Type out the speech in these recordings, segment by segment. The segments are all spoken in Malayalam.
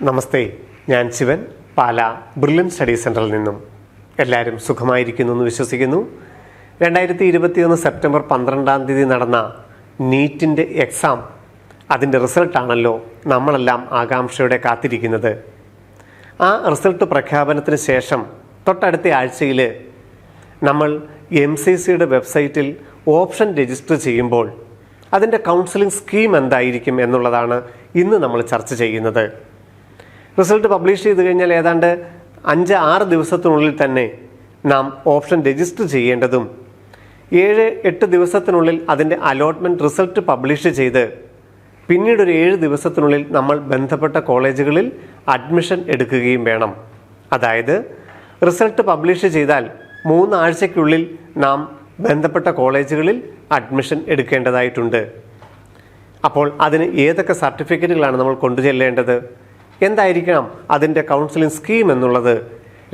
നമസ്തേ, ഞാൻ ശിവൻ, പാല ബ്രില്യൻ സ്റ്റഡി സെൻറ്ററിൽ നിന്നും. എല്ലാവരും സുഖമായിരിക്കുന്നു എന്ന് വിശ്വസിക്കുന്നു. 2021 സെപ്റ്റംബർ 12 നടന്ന നീറ്റിൻ്റെ എക്സാം, അതിൻ്റെ റിസൾട്ടാണല്ലോ നമ്മളെല്ലാം ആകാംക്ഷയോടെ കാത്തിരിക്കുന്നത്. ആ റിസൾട്ട് പ്രഖ്യാപനത്തിന് ശേഷം തൊട്ടടുത്ത ആഴ്ചയിൽ നമ്മൾ MCCയുടെ വെബ്സൈറ്റിൽ ഓപ്ഷൻ രജിസ്റ്റർ ചെയ്യുമ്പോൾ അതിൻ്റെ കൗൺസിലിംഗ് സ്കീം എന്തായിരിക്കും എന്നുള്ളതാണ് ഇന്ന് നമ്മൾ ചർച്ച ചെയ്യുന്നത്. റിസൾട്ട് പബ്ലിഷ് ചെയ്ത് കഴിഞ്ഞാൽ ഏതാണ്ട് 5-6 ദിവസത്തിനുള്ളിൽ തന്നെ നാം ഓപ്ഷൻ രജിസ്റ്റർ ചെയ്യേണ്ടതും 7-8 ദിവസത്തിനുള്ളിൽ അതിൻ്റെ അലോട്ട്മെൻറ്റ് റിസൾട്ട് പബ്ലിഷ് ചെയ്ത് പിന്നീട് ഒരു 7 ദിവസത്തിനുള്ളിൽ നമ്മൾ ബന്ധപ്പെട്ട കോളേജുകളിൽ അഡ്മിഷൻ എടുക്കുകയും വേണം. അതായത് റിസൾട്ട് പബ്ലിഷ് ചെയ്താൽ 3 ആഴ്ചയ്ക്കുള്ളിൽ നാം ബന്ധപ്പെട്ട കോളേജുകളിൽ അഡ്മിഷൻ എടുക്കേണ്ടതായിട്ടുണ്ട്. അപ്പോൾ അതിന് ഏതൊക്കെ സർട്ടിഫിക്കറ്റുകളാണ് നമ്മൾ കൊണ്ടുചെല്ലേണ്ടത്, എന്തായിരിക്കണം അതിൻ്റെ കൗൺസിലിംഗ് സ്കീം എന്നുള്ളത്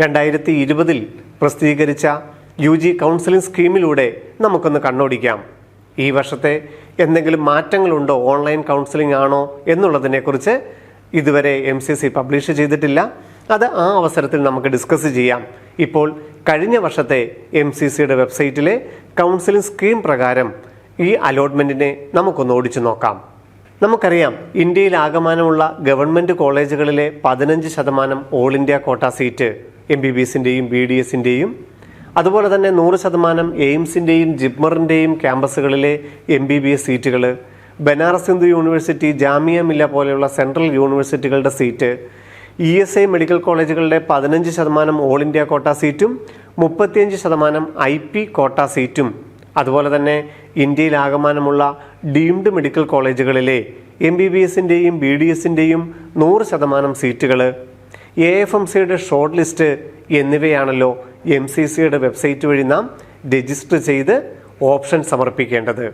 2020 പ്രസിദ്ധീകരിച്ച UG കൗൺസിലിംഗ് സ്കീമിലൂടെ നമുക്കൊന്ന് കണ്ണോടിക്കാം. ഈ വർഷത്തെ എന്തെങ്കിലും മാറ്റങ്ങളുണ്ടോ, ഓൺലൈൻ കൗൺസിലിംഗ് ആണോ എന്നുള്ളതിനെക്കുറിച്ച് ഇതുവരെ MCC പബ്ലിഷ് ചെയ്തിട്ടില്ല. അത് ആ അവസരത്തിൽ നമുക്ക് ഡിസ്കസ് ചെയ്യാം. ഇപ്പോൾ കഴിഞ്ഞ വർഷത്തെ MCCയുടെ വെബ്സൈറ്റിലെ കൗൺസിലിംഗ് സ്കീം പ്രകാരം ഈ അലോട്ട്മെൻറ്റിനെ നമുക്കൊന്ന് ഓടിച്ചു നോക്കാം. നമുക്കറിയാം, ഇന്ത്യയിൽ ആകമാനമുള്ള ഗവൺമെൻറ് കോളേജുകളിലെ 15% ഓൾ ഇന്ത്യ കോട്ട സീറ്റ് MBBSൻ്റെയും BDSൻ്റെയും, അതുപോലെ തന്നെ 100% എയിംസിൻ്റെയും ജിപ്മറിൻ്റെയും ക്യാമ്പസുകളിലെ MBBS സീറ്റുകൾ, ബനാറസ് ഹിന്ദു യൂണിവേഴ്സിറ്റി, ജാമിയ മില്ല പോലെയുള്ള സെൻട്രൽ യൂണിവേഴ്സിറ്റികളുടെ സീറ്റ്, ESI മെഡിക്കൽ കോളേജുകളുടെ 15% ഓൾ ഇന്ത്യ കോട്ട സീറ്റും 35% IP കോട്ട സീറ്റും, അതുപോലെ തന്നെ ഇന്ത്യയിൽ ആകമാനമുള്ള ഡീംഡ് മെഡിക്കൽ കോളേജുകളിലെ MBBSൻ്റെയും BDSൻ്റെയും 100% സീറ്റുകൾ, AFMCയുടെ ഷോർട്ട് ലിസ്റ്റ് എന്നിവയാണല്ലോ MCCയുടെ വെബ്സൈറ്റ് വഴി നാം രജിസ്റ്റർ ചെയ്ത് ഓപ്ഷൻ സമർപ്പിക്കേണ്ടത്.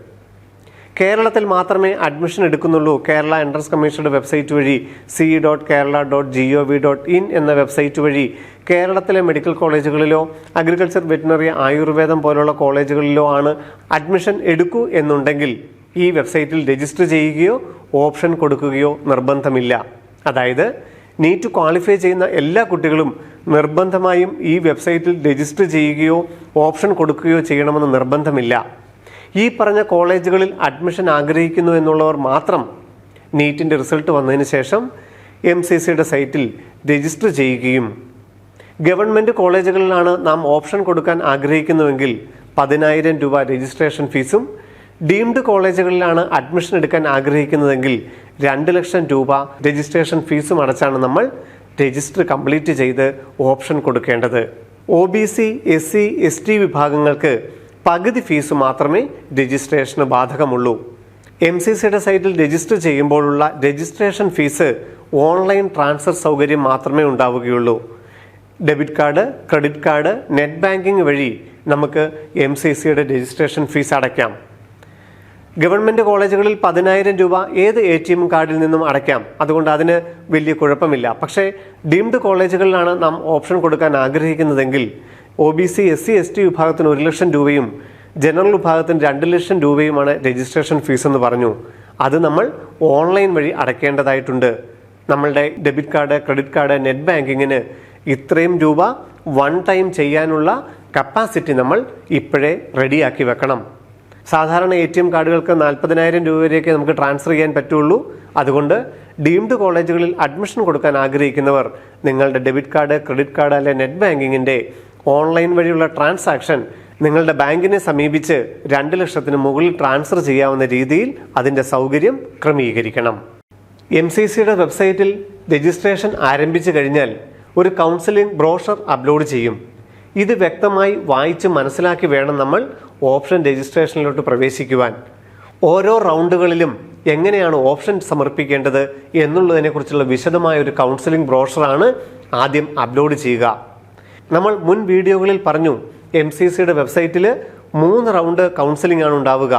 കേരളത്തിൽ മാത്രമേ അഡ്മിഷൻ എടുക്കുന്നുള്ളൂ. കേരള എൻട്രൻസ് കമ്മീഷനുടെ വെബ്സൈറ്റ് വഴി ce.kerala.gov.in എന്ന വെബ്സൈറ്റ് വഴി കേരളത്തിലെ മെഡിക്കൽ കോളേജുകളിലോ അഗ്രികൾച്ചർ, വെറ്റിനറി, ആയുർവേദം പോലുള്ള കോളേജുകളിലോ ആണ് അഡ്മിഷൻ എടുക്കൂ എന്നുണ്ടെങ്കിൽ ഈ വെബ്സൈറ്റിൽ രജിസ്റ്റർ ചെയ്യുകയോ ഓപ്ഷൻ കൊടുക്കുകയോ നിർബന്ധമില്ല. അതായത് നീറ്റ് ക്വാളിഫൈ ചെയ്യുന്ന എല്ലാ കുട്ടികളും നിർബന്ധമായും ഈ വെബ്സൈറ്റിൽ രജിസ്റ്റർ ചെയ്യുകയോ ഓപ്ഷൻ കൊടുക്കുകയോ ചെയ്യണമെന്ന് നിർബന്ധമില്ല. ഈ പറഞ്ഞ കോളേജുകളിൽ അഡ്മിഷൻ ആഗ്രഹിക്കുന്നു എന്നുള്ളവർ മാത്രം നീറ്റിൻ്റെ റിസൾട്ട് വന്നതിന് ശേഷം MCCയുടെ സൈറ്റിൽ രജിസ്റ്റർ ചെയ്യുകയും, ഗവൺമെൻറ് കോളേജുകളിലാണ് നാം ഓപ്ഷൻ കൊടുക്കാൻ ആഗ്രഹിക്കുന്നുവെങ്കിൽ 10,000 രൂപ രജിസ്ട്രേഷൻ ഫീസും, ഡീംഡ് കോളേജുകളിലാണ് അഡ്മിഷൻ എടുക്കാൻ ആഗ്രഹിക്കുന്നതെങ്കിൽ 2 ലക്ഷം രൂപ രജിസ്ട്രേഷൻ ഫീസും അടച്ചാണ് നമ്മൾ രജിസ്റ്റർ കംപ്ലീറ്റ് ചെയ്ത് ഓപ്ഷൻ കൊടുക്കേണ്ടത്. OBC, SC, ST വിഭാഗങ്ങൾക്ക് പകുതി ഫീസ് മാത്രമേ രജിസ്ട്രേഷന് ബാധകമുള്ളൂ. MCCയുടെ സൈറ്റിൽ രജിസ്റ്റർ ചെയ്യുമ്പോഴുള്ള രജിസ്ട്രേഷൻ ഫീസ് ഓൺലൈൻ ട്രാൻസ്ഫർ സൗകര്യം മാത്രമേ ഉണ്ടാവുകയുള്ളൂ. Debit card, credit card, net banking വഴി നമുക്ക് MCCയുടെ രജിസ്ട്രേഷൻ ഫീസ് അടയ്ക്കാം. ഗവൺമെൻറ് കോളേജുകളിൽ 10,000 രൂപ ഏത് ATM കാർഡിൽ നിന്നും അടയ്ക്കാം. അതുകൊണ്ട് അതിന് വലിയ കുഴപ്പമില്ല. പക്ഷേ ഡീംഡ് കോളേജുകളിലാണ് നാം ഓപ്ഷൻ കൊടുക്കാൻ ആഗ്രഹിക്കുന്നതെങ്കിൽ OBC, SC, ST വിഭാഗത്തിന് 1 ലക്ഷം രൂപയും ജനറൽ വിഭാഗത്തിന് 2 ലക്ഷം രൂപയുമാണ് രജിസ്ട്രേഷൻ ഫീസ് എന്ന് പറഞ്ഞു. അത് നമ്മൾ ഓൺലൈൻ വഴി അടയ്ക്കേണ്ടതായിട്ടുണ്ട്. നമ്മളുടെ debit card, credit card, net ബാങ്കിങ്ങിന് ഇത്രയും രൂപ വൺ ടൈം ചെയ്യാനുള്ള കപ്പാസിറ്റി നമ്മൾ ഇപ്പോഴേ റെഡിയാക്കി വെക്കണം. സാധാരണ ATM കാർഡുകൾക്ക് 40,000 രൂപ വരെയൊക്കെ നമുക്ക് ട്രാൻസ്ഫർ ചെയ്യാൻ പറ്റുള്ളൂ. അതുകൊണ്ട് ഡീംഡ് കോളേജുകളിൽ അഡ്മിഷൻ കൊടുക്കാൻ ആഗ്രഹിക്കുന്നവർ നിങ്ങളുടെ ഡെബിറ്റ് കാർഡ്, ക്രെഡിറ്റ് കാർഡ് അല്ലെ നെറ്റ് ബാങ്കിങ്ങിൻ്റെ ഓൺലൈൻ വഴിയുള്ള ട്രാൻസാക്ഷൻ നിങ്ങളുടെ ബാങ്കിനെ സമീപിച്ച് 2 ലക്ഷത്തിന് മുകളിൽ ട്രാൻസ്ഫർ ചെയ്യാവുന്ന രീതിയിൽ അതിൻ്റെ സൗകര്യം ക്രമീകരിക്കണം. MCCയുടെ വെബ്സൈറ്റിൽ രജിസ്ട്രേഷൻ ആരംഭിച്ചു കഴിഞ്ഞാൽ ഒരു കൗൺസിലിംഗ് ബ്രോഷർ അപ്ലോഡ് ചെയ്യും. ഇത് വ്യക്തമായി വായിച്ച് മനസ്സിലാക്കി വേണം നമ്മൾ ഓപ്ഷൻ രജിസ്ട്രേഷനിലോട്ട് പ്രവേശിക്കുവാൻ. ഓരോ റൗണ്ടുകളിലും എങ്ങനെയാണ് ഓപ്ഷൻ സമർപ്പിക്കേണ്ടത് എന്നുള്ളതിനെക്കുറിച്ചുള്ള വിശദമായ ഒരു കൗൺസിലിംഗ് ബ്രോഷറാണ് ആദ്യം അപ്ലോഡ് ചെയ്യുക. നമ്മൾ മുൻ വീഡിയോകളിൽ പറഞ്ഞു, MCCയുടെ വെബ്സൈറ്റിൽ 3 റൗണ്ട് കൗൺസിലിംഗ് ആണ് ഉണ്ടാവുക.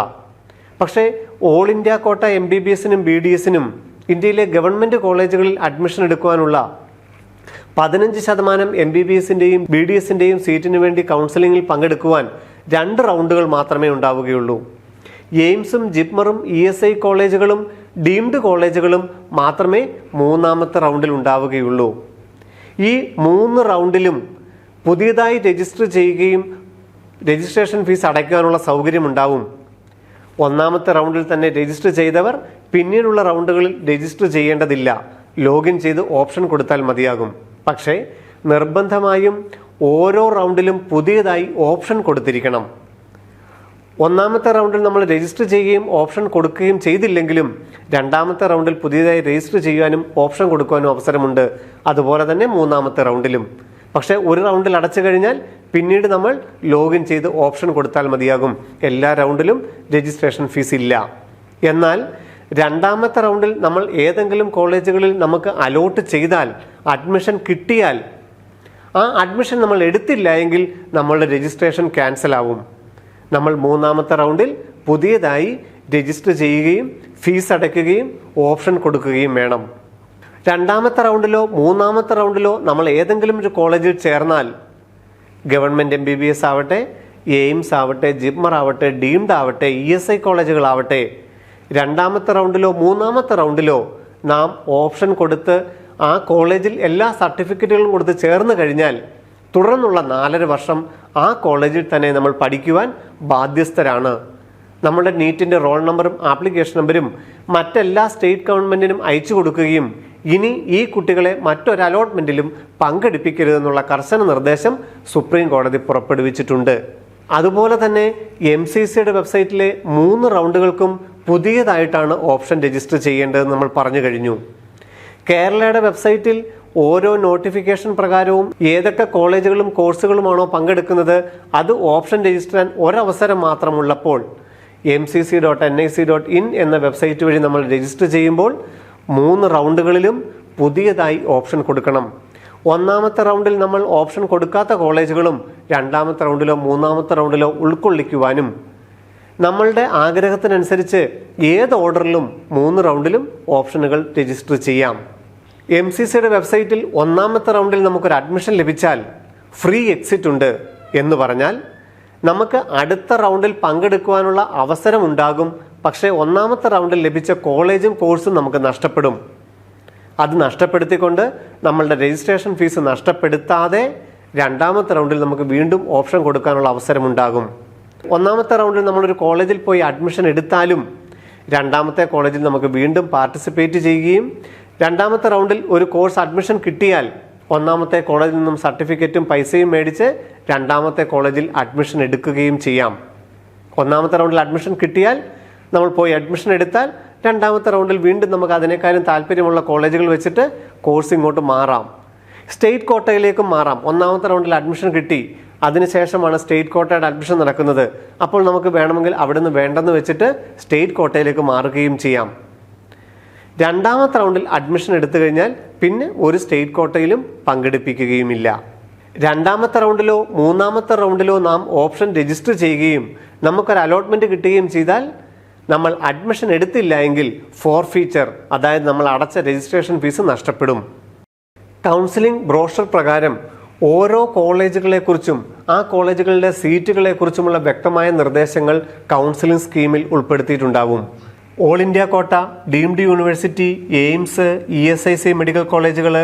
പക്ഷേ ഓൾ ഇന്ത്യ കോട്ട MBBSനും BDSനും ഇന്ത്യയിലെ ഗവൺമെൻറ് കോളേജുകളിൽ അഡ്മിഷൻ എടുക്കുവാനുള്ള 15% MBBSൻ്റെയും BDSൻ്റെയും സീറ്റിന് വേണ്ടി കൗൺസിലിംഗിൽ പങ്കെടുക്കുവാൻ 2 റൗണ്ടുകൾ മാത്രമേ ഉണ്ടാവുകയുള്ളൂ. എയിംസും ജിപ്മറും ESI കോളേജുകളും ഡീംഡ് കോളേജുകളും മാത്രമേ മൂന്നാമത്തെ റൗണ്ടിൽ ഉണ്ടാവുകയുള്ളൂ. ഈ 3 റൗണ്ടിലും പുതിയതായി രജിസ്റ്റർ ചെയ്യുകയും രജിസ്ട്രേഷൻ ഫീസ് അടയ്ക്കാനുള്ള സൗകര്യമുണ്ടാവും. ഒന്നാമത്തെ റൗണ്ടിൽ തന്നെ രജിസ്റ്റർ ചെയ്തവർ പിന്നീടുള്ള റൗണ്ടുകളിൽ രജിസ്റ്റർ ചെയ്യേണ്ടതില്ല. ലോഗിൻ ചെയ്ത് ഓപ്ഷൻ കൊടുത്താൽ മതിയാകും. പക്ഷേ നിർബന്ധമായും ഓരോ റൗണ്ടിലും പുതിയതായി ഓപ്ഷൻ കൊടുത്തിരിക്കണം. ഒന്നാമത്തെ റൗണ്ടിൽ നമ്മൾ രജിസ്റ്റർ ചെയ്യുകയും ഓപ്ഷൻ കൊടുക്കുകയും ചെയ്തില്ലെങ്കിലും രണ്ടാമത്തെ റൗണ്ടിൽ പുതിയതായി രജിസ്റ്റർ ചെയ്യാനും ഓപ്ഷൻ കൊടുക്കാനും അവസരമുണ്ട്. അതുപോലെ തന്നെ മൂന്നാമത്തെ റൗണ്ടിലും. പക്ഷേ ഒരു റൗണ്ടിൽ അടച്ചു കഴിഞ്ഞാൽ പിന്നീട് നമ്മൾ ലോഗിൻ ചെയ്ത് ഓപ്ഷൻ കൊടുത്താൽ മതിയാകും. എല്ലാ റൗണ്ടിലും രജിസ്ട്രേഷൻ ഫീസ് ഇല്ല. എന്നാൽ രണ്ടാമത്തെ റൗണ്ടിൽ നമ്മൾ ഏതെങ്കിലും കോളേജുകളിൽ നമുക്ക് അലോട്ട് ചെയ്താൽ, അഡ്മിഷൻ കിട്ടിയാൽ, ആ അഡ്മിഷൻ നമ്മൾ എടുത്തില്ല എങ്കിൽ നമ്മളുടെ രജിസ്ട്രേഷൻ ക്യാൻസൽ ആവും. നമ്മൾ മൂന്നാമത്തെ റൗണ്ടിൽ പുതിയതായി രജിസ്റ്റർ ചെയ്യുകയും ഫീസ് അടയ്ക്കുകയും ഓപ്ഷൻ കൊടുക്കുകയും വേണം. രണ്ടാമത്തെ റൗണ്ടിലോ മൂന്നാമത്തെ റൗണ്ടിലോ നമ്മൾ ഏതെങ്കിലും ഒരു കോളേജിൽ ചേർന്നാൽ, ഗവൺമെൻറ് MBBS ആവട്ടെ, എയിംസ് ആവട്ടെ, ജിപ്മർ ആവട്ടെ, ഡീംഡ് ആവട്ടെ, ESI കോളേജുകളാവട്ടെ, രണ്ടാമത്തെ റൗണ്ടിലോ മൂന്നാമത്തെ റൗണ്ടിലോ നാം ഓപ്ഷൻ കൊടുത്ത് ആ കോളേജിൽ എല്ലാ സർട്ടിഫിക്കറ്റുകളും കൊടുത്ത് ചേർന്ന് കഴിഞ്ഞാൽ തുടർന്നുള്ള 4.5 വർഷം ആ കോളേജിൽ തന്നെ നമ്മൾ പഠിക്കുവാൻ ബാധ്യസ്ഥരാണ്. നമ്മുടെ നീറ്റിൻ്റെ റോൾ നമ്പറും ആപ്ലിക്കേഷൻ നമ്പരും മറ്റെല്ലാ സ്റ്റേറ്റ് ഗവൺമെൻറ്റിനും അയച്ചു കൊടുക്കുകയും ഇനി ഈ കുട്ടികളെ മറ്റൊരു അലോട്ട്മെൻറ്റിലും പങ്കെടുപ്പിക്കരുതെന്നുള്ള കർശന നിർദ്ദേശം സുപ്രീം കോടതി പുറപ്പെടുവിച്ചിട്ടുണ്ട്. അതുപോലെ തന്നെ MCCയുടെ വെബ്സൈറ്റിലെ 3 റൗണ്ടുകൾക്കും പുതിയതായിട്ടാണ് ഓപ്ഷൻ രജിസ്റ്റർ ചെയ്യേണ്ടതെന്ന് നമ്മൾ പറഞ്ഞു കഴിഞ്ഞു. കേരളയുടെ വെബ്സൈറ്റിൽ ഓരോ നോട്ടിഫിക്കേഷൻ പ്രകാരവും ഏതൊക്കെ കോളേജുകളും കോഴ്സുകളുമാണോ പങ്കെടുക്കുന്നത് അത് ഓപ്ഷൻ രജിസ്റ്റർ ചെയ്യാൻ ഒരവസരം മാത്രമുള്ളപ്പോൾ mcc.nic.in എന്ന വെബ്സൈറ്റ് വഴി നമ്മൾ രജിസ്റ്റർ ചെയ്യുമ്പോൾ 3 റൗണ്ടുകളിലും പുതിയതായി ഓപ്ഷൻ കൊടുക്കണം. ഒന്നാമത്തെ റൗണ്ടിൽ നമ്മൾ ഓപ്ഷൻ കൊടുക്കാത്ത കോളേജുകളും രണ്ടാമത്തെ റൗണ്ടിലോ മൂന്നാമത്തെ റൗണ്ടിലോ ഉൾക്കൊള്ളിക്കുവാനും നമ്മളുടെ ആഗ്രഹത്തിനനുസരിച്ച് ഏത് ഓർഡറിലും 3 റൗണ്ടിലും ഓപ്ഷനുകൾ രജിസ്റ്റർ ചെയ്യാം. MCCയുടെ വെബ്സൈറ്റിൽ ഒന്നാമത്തെ റൗണ്ടിൽ നമുക്കൊരു അഡ്മിഷൻ ലഭിച്ചാൽ ഫ്രീ എക്സിറ്റ് ഉണ്ട് എന്ന് പറഞ്ഞാൽ നമുക്ക് അടുത്ത റൗണ്ടിൽ പങ്കെടുക്കുവാനുള്ള അവസരമുണ്ടാകും. പക്ഷേ ഒന്നാമത്തെ റൗണ്ടിൽ ലഭിച്ച കോളേജും കോഴ്സും നമുക്ക് നഷ്ടപ്പെടും. അത് നഷ്ടപ്പെടുത്തിക്കൊണ്ട് നമ്മളുടെ രജിസ്ട്രേഷൻ ഫീസ് നഷ്ടപ്പെടുത്താതെ രണ്ടാമത്തെ റൗണ്ടിൽ നമുക്ക് വീണ്ടും ഓപ്ഷൻ കൊടുക്കാനുള്ള അവസരമുണ്ടാകും. ഒന്നാമത്തെ റൗണ്ടിൽ നമ്മളൊരു കോളേജിൽ പോയി അഡ്മിഷൻ എടുത്താലും രണ്ടാമത്തെ കോളേജിൽ നമുക്ക് വീണ്ടും പാർട്ടിസിപ്പേറ്റ് ചെയ്യുകയും രണ്ടാമത്തെ റൗണ്ടിൽ ഒരു കോഴ്സ് അഡ്മിഷൻ കിട്ടിയാൽ ഒന്നാമത്തെ കോളേജിൽ നിന്നും സർട്ടിഫിക്കറ്റും പൈസയും മേടിച്ച് രണ്ടാമത്തെ കോളേജിൽ അഡ്മിഷൻ എടുക്കുകയും ചെയ്യാം. ഒന്നാമത്തെ റൗണ്ടിൽ അഡ്മിഷൻ കിട്ടിയാൽ നമ്മൾ പോയി അഡ്മിഷൻ എടുത്താൽ രണ്ടാമത്തെ റൗണ്ടിൽ വീണ്ടും നമുക്ക് അതിനേക്കാളും താല്പര്യമുള്ള കോളേജുകൾ വെച്ചിട്ട് കോഴ്സ് ഇങ്ങോട്ട് മാറാം. സ്റ്റേറ്റ് കോട്ടയിലേക്കും മാറാം. ഒന്നാമത്തെ റൗണ്ടിൽ അഡ്മിഷൻ കിട്ടി, അതിനുശേഷമാണ് സ്റ്റേറ്റ് കോട്ടയുടെ അഡ്മിഷൻ നടക്കുന്നത്. അപ്പോൾ നമുക്ക് വേണമെങ്കിൽ അവിടുന്ന് വേണ്ടെന്ന് വെച്ചിട്ട് സ്റ്റേറ്റ് കോട്ടയിലേക്ക് മാറുകയും ചെയ്യാം. രണ്ടാമത്തെ റൗണ്ടിൽ അഡ്മിഷൻ എടുത്തു കഴിഞ്ഞാൽ പിന്നെ ഒരു സ്റ്റേറ്റ് കോട്ടയിലും പങ്കെടുപ്പിക്കുകയുമില്ല. രണ്ടാമത്തെ റൗണ്ടിലോ മൂന്നാമത്തെ റൗണ്ടിലോ നാം ഓപ്ഷൻ രജിസ്റ്റർ ചെയ്യുകയും നമുക്കൊരു അലോട്ട്മെൻറ്റ് കിട്ടുകയും ചെയ്താൽ നമ്മൾ അഡ്മിഷൻ എടുത്തില്ല എങ്കിൽ ഫോർഫീച്ചർ, അതായത് നമ്മൾ അടച്ച രജിസ്ട്രേഷൻ ഫീസ് നഷ്ടപ്പെടും. കൗൺസിലിംഗ് ബ്രോഷർ പ്രകാരം ഓരോ കോളേജുകളെക്കുറിച്ചും ആ കോളേജുകളുടെ സീറ്റുകളെക്കുറിച്ചുമുള്ള വ്യക്തമായ നിർദ്ദേശങ്ങൾ കൗൺസിലിംഗ് സ്കീമിൽ ഉൾപ്പെടുത്തിയിട്ടുണ്ടാവും. All India quota, deemed university, AIIMS, ESIC medical കോളേജുകൾ,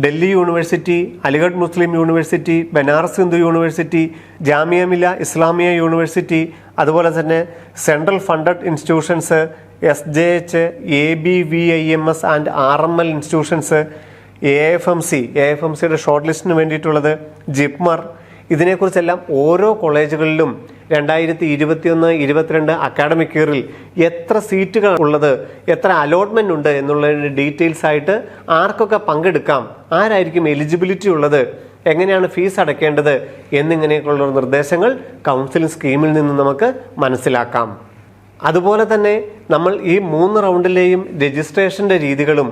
Delhi university, Aligarh Muslim university, Banaras Hindu university, Jamia Millia Islamia university, അതുപോലെ തന്നെ central funded institutions, SJH, ABVIMS and RML institutions, AFMCയുടെ ഷോർട്ട് ലിസ്റ്റിന് വേണ്ടിയിട്ടുള്ളത്, ജിപ്മർ, ഇതിനെക്കുറിച്ചെല്ലാം ഓരോ കോളേജുകളിലും 2021-22 അക്കാഡമിക് ഇയറിൽ എത്ര സീറ്റുകൾ ഉള്ളത്, എത്ര അലോട്ട്മെന്റ് ഉണ്ട് എന്നുള്ളതിൻ്റെ ഡീറ്റെയിൽസ് ആയിട്ട് ആർക്കൊക്കെ പങ്കെടുക്കാം, ആരായിരിക്കും എലിജിബിലിറ്റി ഉള്ളത്, എങ്ങനെയാണ് ഫീസ് അടയ്ക്കേണ്ടത് എന്നിങ്ങനെയൊക്കെയുള്ള നിർദ്ദേശങ്ങൾ കൗൺസിലിംഗ് സ്കീമിൽ നിന്ന് നമുക്ക് മനസ്സിലാക്കാം. അതുപോലെ തന്നെ നമ്മൾ ഈ 3 റൗണ്ടിലെയും രജിസ്ട്രേഷൻ്റെ രീതികളും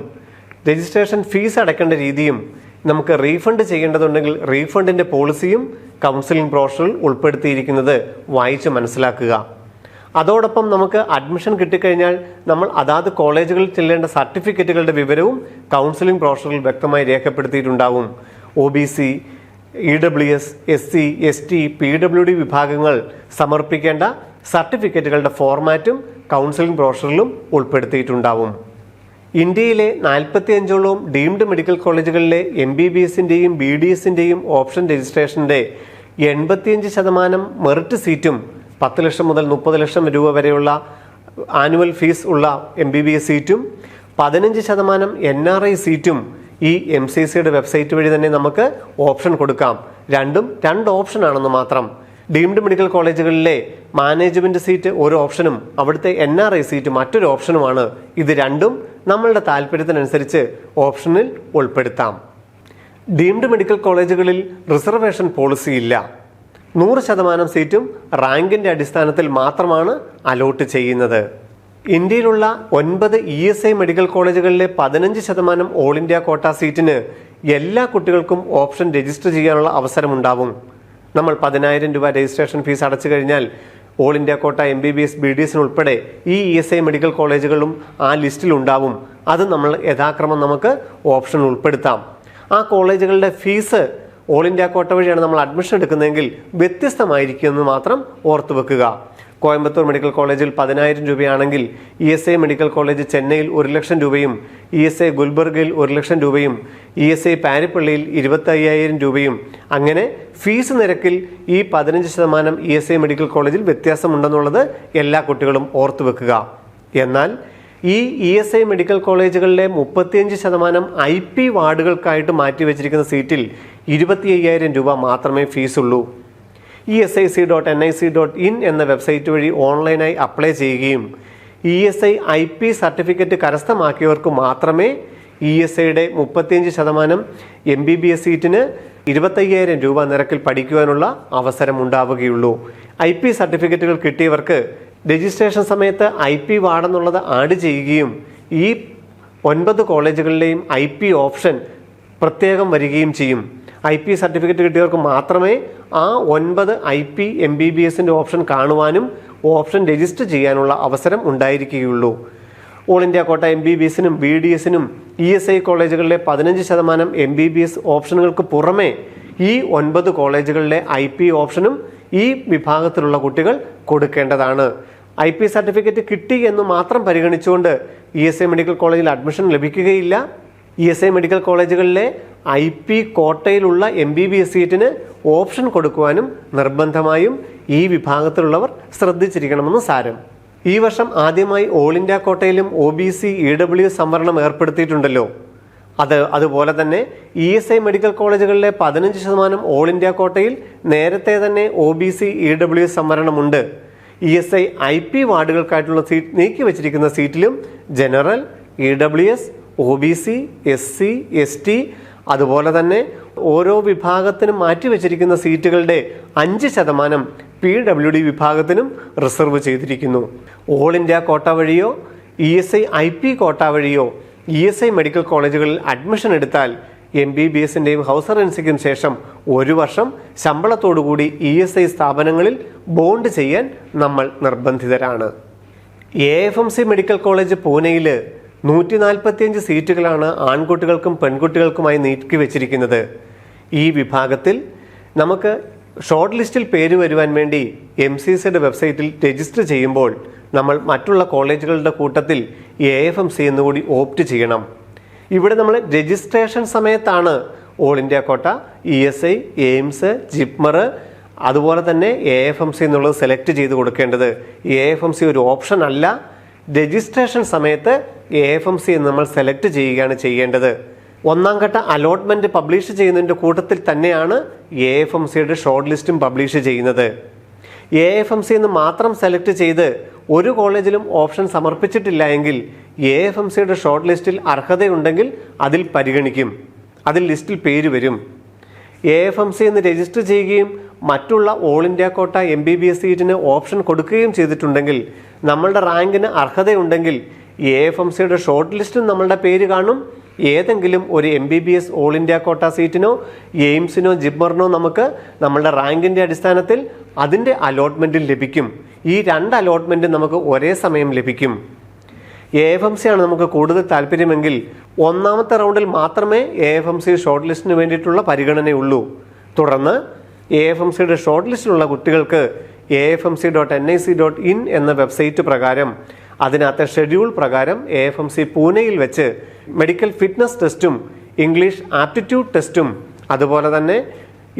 രജിസ്ട്രേഷൻ ഫീസ് അടയ്ക്കേണ്ട രീതിയും നമുക്ക് റീഫണ്ട് ചെയ്യേണ്ടതുണ്ടെങ്കിൽ റീഫണ്ടിൻ്റെ പോളിസിയും കൗൺസിലിംഗ് ബ്രോഷറിൽ ഉൾപ്പെടുത്തിയിരിക്കുന്നത് വായിച്ച് മനസ്സിലാക്കുക. അതോടൊപ്പം നമുക്ക് അഡ്മിഷൻ കിട്ടിക്കഴിഞ്ഞാൽ നമ്മൾ അതാത് കോളേജുകളിൽ ചെല്ലേണ്ട സർട്ടിഫിക്കറ്റുകളുടെ വിവരവും കൗൺസിലിംഗ് ബ്രോഷറിൽ വ്യക്തമായി രേഖപ്പെടുത്തിയിട്ടുണ്ടാവും. OBC, EWS, SC, ST, PWD വിഭാഗങ്ങൾ സമർപ്പിക്കേണ്ട സർട്ടിഫിക്കറ്റുകളുടെ ഫോർമാറ്റും കൗൺസിലിംഗ് ബ്രോഷറിലും ഉൾപ്പെടുത്തിയിട്ടുണ്ടാവും. ഇന്ത്യയിലെ 45ഓളം ഡീംഡ് മെഡിക്കൽ കോളേജുകളിലെ MBBSൻ്റെയും BDSൻ്റെയും ഓപ്ഷൻ രജിസ്ട്രേഷൻ്റെ 85% മെറിറ്റ് സീറ്റും 10 ലക്ഷം മുതൽ 30 ലക്ഷം രൂപ വരെയുള്ള ആനുവൽ ഫീസ് ഉള്ള MBBS സീറ്റും 15% NRI സീറ്റും ഈ MCCയുടെ വെബ്സൈറ്റ് വഴി തന്നെ നമുക്ക് ഓപ്ഷൻ കൊടുക്കാം. രണ്ടും 2 ഓപ്ഷനാണെന്ന് മാത്രം. ഡീംഡ് മെഡിക്കൽ കോളേജുകളിലെ മാനേജ്മെൻറ്റ് സീറ്റ് ഒരു ഓപ്ഷനും അവിടുത്തെ NRI സീറ്റ് മറ്റൊരു ഓപ്ഷനുമാണ്. ഇത് രണ്ടും നമ്മളുടെ താല്പര്യത്തിനനുസരിച്ച് ഓപ്ഷനിൽ ഉൾപ്പെടുത്താം. ഡീംഡ് മെഡിക്കൽ കോളേജുകളിൽ റിസർവേഷൻ പോളിസി ഇല്ല. 100% സീറ്റും റാങ്കിൻ്റെ അടിസ്ഥാനത്തിൽ മാത്രമാണ് അലോട്ട് ചെയ്യുന്നത്. ഇന്ത്യയിലുള്ള 9 ESI മെഡിക്കൽ കോളേജുകളിലെ 15% ഓൾ ഇന്ത്യ കോട്ട സീറ്റിന് എല്ലാ കുട്ടികൾക്കും ഓപ്ഷൻ രജിസ്റ്റർ ചെയ്യാനുള്ള അവസരമുണ്ടാവും. നമ്മൾ 10,000 രൂപ രജിസ്ട്രേഷൻ ഫീസ് അടച്ചു കഴിഞ്ഞാൽ all India quota MBBS BDS ഉൾപ്പെടെ ഈ ESI മെഡിക്കൽ കോളേജുകളും ആ ലിസ്റ്റിൽ ഉണ്ടാവും. അത് നമ്മൾ യഥാക്രമം നമുക്ക് ഓപ്ഷൻ ഉൾപ്പെടുത്താം. ആ കോളേജുകളുടെ ഫീസ് ഓൾ ഇന്ത്യ കോട്ട വഴിയാണ് നമ്മൾ അഡ്മിഷൻ എടുക്കുന്നതെങ്കിൽ വ്യത്യസ്തമായിരിക്കുമെന്ന് മാത്രം ഓർത്തു വെക്കുക. കോയമ്പത്തൂർ മെഡിക്കൽ കോളേജിൽ 10,000 രൂപയാണെങ്കിൽ ESI മെഡിക്കൽ കോളേജ് ചെന്നൈയിൽ 1 ലക്ഷം രൂപയും ESI ഗുൽബർഗയിൽ 1 ലക്ഷം രൂപയും ESI പാരിപ്പള്ളിയിൽ 25,000 രൂപയും അങ്ങനെ ഫീസ് നിരക്കിൽ ഈ 15% ESI മെഡിക്കൽ കോളേജിൽ വ്യത്യാസമുണ്ടെന്നുള്ളത് എല്ലാ കുട്ടികളും ഓർത്തു വെക്കുക. എന്നാൽ ഈ ESI മെഡിക്കൽ കോളേജുകളിലെ 35% IP വാർഡുകൾക്കായിട്ട് മാറ്റിവെച്ചിരിക്കുന്ന സീറ്റിൽ 25,000 രൂപ മാത്രമേ ഫീസുള്ളൂ. esic.nic.in എന്ന വെബ്സൈറ്റ് വഴി ഓൺലൈനായി അപ്ലൈ ചെയ്യുകയും ESI IP സർട്ടിഫിക്കറ്റ് കരസ്ഥമാക്കിയവർക്ക് മാത്രമേ ESIയുടെ 35% MBBS സീറ്റിന് 25,000 രൂപ നിരക്കിൽ പഠിക്കുവാനുള്ള അവസരം ഉണ്ടാവുകയുള്ളൂ. IP സർട്ടിഫിക്കറ്റുകൾ കിട്ടിയവർക്ക് രജിസ്ട്രേഷൻ സമയത്ത് IP വാർഡെന്നുള്ളത് ആഡ് ചെയ്യുകയും ഈ 9 കോളേജുകളിലെയും IP ഓപ്ഷൻ പ്രത്യേകം വരികയും ചെയ്യും. IP സർട്ടിഫിക്കറ്റ് കിട്ടിയവർക്ക് മാത്രമേ ആ 9 IP MBBSൻ്റെ ഓപ്ഷൻ കാണുവാനും ഓപ്ഷൻ രജിസ്റ്റർ ചെയ്യാനുള്ള അവസരം ഉണ്ടായിരിക്കുകയുള്ളൂ. ഓൾ ഇന്ത്യ കോട്ട MBBSനും BDSനും ESI കോളേജുകളിലെ 15% MBBS ഓപ്ഷനുകൾക്ക് പുറമെ ഈ 9 കോളേജുകളിലെ IP ഓപ്ഷനും ഈ വിഭാഗത്തിലുള്ള കുട്ടികൾ കൊടുക്കേണ്ടതാണ്. IP സർട്ടിഫിക്കറ്റ് കിട്ടി എന്ന് മാത്രം പരിഗണിച്ചുകൊണ്ട് ESI മെഡിക്കൽ കോളേജിൽ അഡ്മിഷൻ ലഭിക്കുകയില്ല. ESI മെഡിക്കൽ കോളേജുകളിലെ IP കോട്ടയിലുള്ള MBBS സീറ്റിന് ഓപ്ഷൻ കൊടുക്കുവാനും നിർബന്ധമായും ഈ വിഭാഗത്തിലുള്ളവർ ശ്രദ്ധിച്ചിരിക്കണമെന്ന് സാരം. ഈ വർഷം ആദ്യമായി ഓൾ ഇന്ത്യ കോട്ടയിലും OBC EWS സംവരണം ഏർപ്പെടുത്തിയിട്ടുണ്ടല്ലോ. അതുപോലെ തന്നെ ESI മെഡിക്കൽ കോളേജുകളിലെ 15% ഓൾ ഇന്ത്യ കോട്ടയിൽ നേരത്തെ തന്നെ OBC EWS സംവരണമുണ്ട്. ESI IP വാർഡുകൾക്കായിട്ടുള്ള സീറ്റ് നീക്കി വെച്ചിരിക്കുന്ന സീറ്റിലും general, EWS, OBC, SC, ST അതുപോലെ തന്നെ ഓരോ വിഭാഗത്തിനും മാറ്റിവെച്ചിരിക്കുന്ന സീറ്റുകളുടെ 5% PWD വിഭാഗത്തിനും റിസർവ് ചെയ്തിരിക്കുന്നു. ഓൾ ഇന്ത്യ കോട്ട വഴിയോ ESI IP കോട്ട വഴിയോ ESI മെഡിക്കൽ കോളേജുകളിൽ അഡ്മിഷൻ എടുത്താൽ MBBSൻ്റെയും ഹൗസ് സർവൻസിക്കും ശേഷം 1 വർഷം ശമ്പളത്തോടുകൂടി ESI സ്ഥാപനങ്ങളിൽ ബോണ്ട് ചെയ്യാൻ നമ്മൾ നിർബന്ധിതരാണ്. AFMC മെഡിക്കൽ കോളേജ് പൂനെയിൽ 145 സീറ്റുകളാണ് ആൺകുട്ടികൾക്കും പെൺകുട്ടികൾക്കുമായി നീക്കി വെച്ചിരിക്കുന്നത്. ഈ വിഭാഗത്തിൽ നമുക്ക് ഷോർട്ട് ലിസ്റ്റിൽ പേര് വരുവാൻ വേണ്ടി MCCയുടെ വെബ്സൈറ്റിൽ രജിസ്റ്റർ ചെയ്യുമ്പോൾ നമ്മൾ മറ്റുള്ള കോളേജുകളുടെ കൂട്ടത്തിൽ AFMC എന്നുകൂടി ഓപ്റ്റ് ചെയ്യണം. ഇവിടെ നമ്മൾ രജിസ്ട്രേഷൻ സമയത്താണ് ഓൾ ഇന്ത്യ കോട്ട, ESI, AIMS, ജിപ്മർ അതുപോലെ തന്നെ AFMC എന്നുള്ളത് സെലക്ട് ചെയ്ത് കൊടുക്കേണ്ടത്. AFMC ഒരു ഓപ്ഷൻ അല്ല. രജിസ്ട്രേഷൻ സമയത്ത് AFMC എന്ന് നമ്മൾ സെലക്ട് ചെയ്യുകയാണ് ചെയ്യേണ്ടത്. 1ാം ഘട്ട അലോട്ട്മെൻറ്റ് പബ്ലിഷ് ചെയ്യുന്നതിൻ്റെ കൂട്ടത്തിൽ തന്നെയാണ് AFMCയുടെ ഷോർട്ട് ലിസ്റ്റും പബ്ലിഷ് ചെയ്യുന്നത്. AFMC എന്ന് മാത്രം സെലക്ട് ചെയ്ത് ഒരു കോളേജിലും ഓപ്ഷൻ സമർപ്പിച്ചിട്ടില്ല എങ്കിൽ AFMCയുടെ ഷോർട്ട് ലിസ്റ്റിൽ അർഹതയുണ്ടെങ്കിൽ അതിൽ പരിഗണിക്കും, അതിൽ ലിസ്റ്റിൽ പേര് വരും. AFMC എന്ന് രജിസ്റ്റർ ചെയ്യുകയും മറ്റുള്ള ഓൾ ഇന്ത്യ കോട്ട MBBS സീറ്റിന് ഓപ്ഷൻ കൊടുക്കുകയും ചെയ്തിട്ടുണ്ടെങ്കിൽ നമ്മളുടെ റാങ്കിന് അർഹതയുണ്ടെങ്കിൽ AFMCയുടെ ഷോർട്ട് ലിസ്റ്റിൽ നമ്മളുടെ പേര് കാണും. ഏതെങ്കിലും ഒരു MBBS ഓൾ ഇന്ത്യ കോട്ട സീറ്റിനോ എയിംസിനോ ജിപ്മറിനോ നമുക്ക് നമ്മളുടെ റാങ്കിൻ്റെ അടിസ്ഥാനത്തിൽ അതിൻ്റെ അലോട്ട്മെൻറ്റിൽ ലഭിക്കും. ഈ 2 അലോട്ട്മെൻറ്റ് നമുക്ക് ഒരേ സമയം ലഭിക്കും. AFMC ആണ് നമുക്ക് കൂടുതൽ താല്പര്യമെങ്കിൽ 1ാമത്തെ റൗണ്ടിൽ മാത്രമേ AFMC ഷോർട്ട് ലിസ്റ്റിന് വേണ്ടിയിട്ടുള്ള പരിഗണനയുള്ളൂ. തുടർന്ന് AFMCയുടെ ഷോർട്ട് ലിസ്റ്റിലുള്ള കുട്ടികൾക്ക് afmc.nic.in എന്ന വെബ്സൈറ്റ് പ്രകാരം അതിനകത്തെ ഷെഡ്യൂൾ പ്രകാരം AFMC പൂനെയിൽ വെച്ച് മെഡിക്കൽ ഫിറ്റ്നസ് ടെസ്റ്റും ഇംഗ്ലീഷ് ആപ്റ്റിറ്റ്യൂഡ് ടെസ്റ്റും അതുപോലെ തന്നെ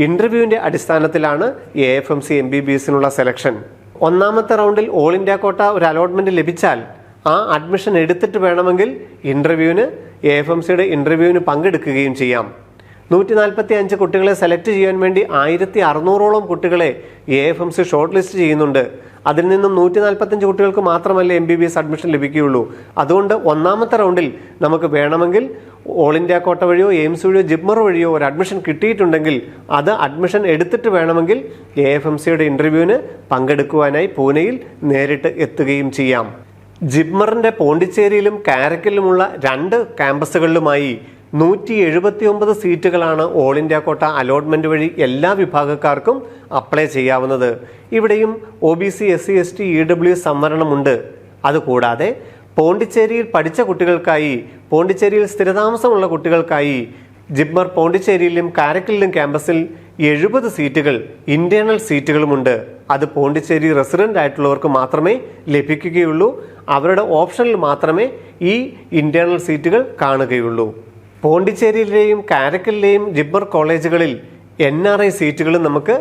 ഇൻ്റർവ്യൂവിൻ്റെ അടിസ്ഥാനത്തിലാണ് AFMC MBBSനുള്ള സെലക്ഷൻ. ഒന്നാമത്തെ റൗണ്ടിൽ ഓൾ ഇന്ത്യ കോട്ട ഒരു അലോട്ട്മെൻറ്റ് ലഭിച്ചാൽ ആ അഡ്മിഷൻ എടുത്തിട്ട് വേണമെങ്കിൽ ഇൻ്റർവ്യൂവിന് AFMCയുടെ ഇൻ്റർവ്യൂവിന് പങ്കെടുക്കുകയും ചെയ്യാം. 145 കുട്ടികളെ സെലക്ട് ചെയ്യാൻ വേണ്ടി 1600ഓളം കുട്ടികളെ AFMC ഷോർട്ട് ലിസ്റ്റ് ചെയ്യുന്നുണ്ട്. അതിൽ നിന്നും 145 കുട്ടികൾക്ക് മാത്രമല്ലേ MBBS അഡ്മിഷൻ ലഭിക്കുകയുള്ളൂ. അതുകൊണ്ട് ഒന്നാമത്തെ റൗണ്ടിൽ നമുക്ക് വേണമെങ്കിൽ ഓൾ ഇന്ത്യ കോട്ട വഴിയോ എയിംസ് വഴിയോ ജിപ്മർ വഴിയോ ഒരു അഡ്മിഷൻ കിട്ടിയിട്ടുണ്ടെങ്കിൽ അത് അഡ്മിഷൻ എടുത്തിട്ട് വേണമെങ്കിൽ AFMCയുടെ ഇൻ്റർവ്യൂവിന് പങ്കെടുക്കുവാനായി പൂനെയിൽ നേരിട്ട് എത്തുകയും ചെയ്യാം. ജിപ്മറിൻ്റെ പോണ്ടിച്ചേരിയിലും കാരക്കലിലുമുള്ള 2 ക്യാമ്പസുകളിലുമായി 179 സീറ്റുകളാണ് ഓൾ ഇന്ത്യ കോട്ട അലോട്ട്മെൻറ്റ് വഴി എല്ലാ വിഭാഗക്കാർക്കും അപ്ലൈ ചെയ്യാവുന്നത്. ഇവിടെയും OBC SC ST EWS സംവരണമുണ്ട്. അതുകൂടാതെ പോണ്ടിച്ചേരിയിൽ പഠിച്ച കുട്ടികൾക്കായി, പോണ്ടിച്ചേരിയിൽ സ്ഥിരതാമസമുള്ള കുട്ടികൾക്കായി ജിപ്മർ പോണ്ടിച്ചേരിയിലും കാരക്കലിലും ക്യാമ്പസിൽ 70 സീറ്റുകൾ ഇന്റേണൽ സീറ്റുകളുമുണ്ട്. അത് പോണ്ടിച്ചേരി റെസിഡൻ്റ് ആയിട്ടുള്ളവർക്ക് മാത്രമേ ലഭിക്കുകയുള്ളൂ. അവരുടെ ഓപ്ഷനിൽ മാത്രമേ ഈ ഇന്റേണൽ സീറ്റുകൾ കാണുകയുള്ളൂ. പോണ്ടിച്ചേരിയിലെയും കാരക്കലിലെയും ജിപ്മർ കോളേജുകളിൽ NRI സീറ്റുകളും നമുക്ക്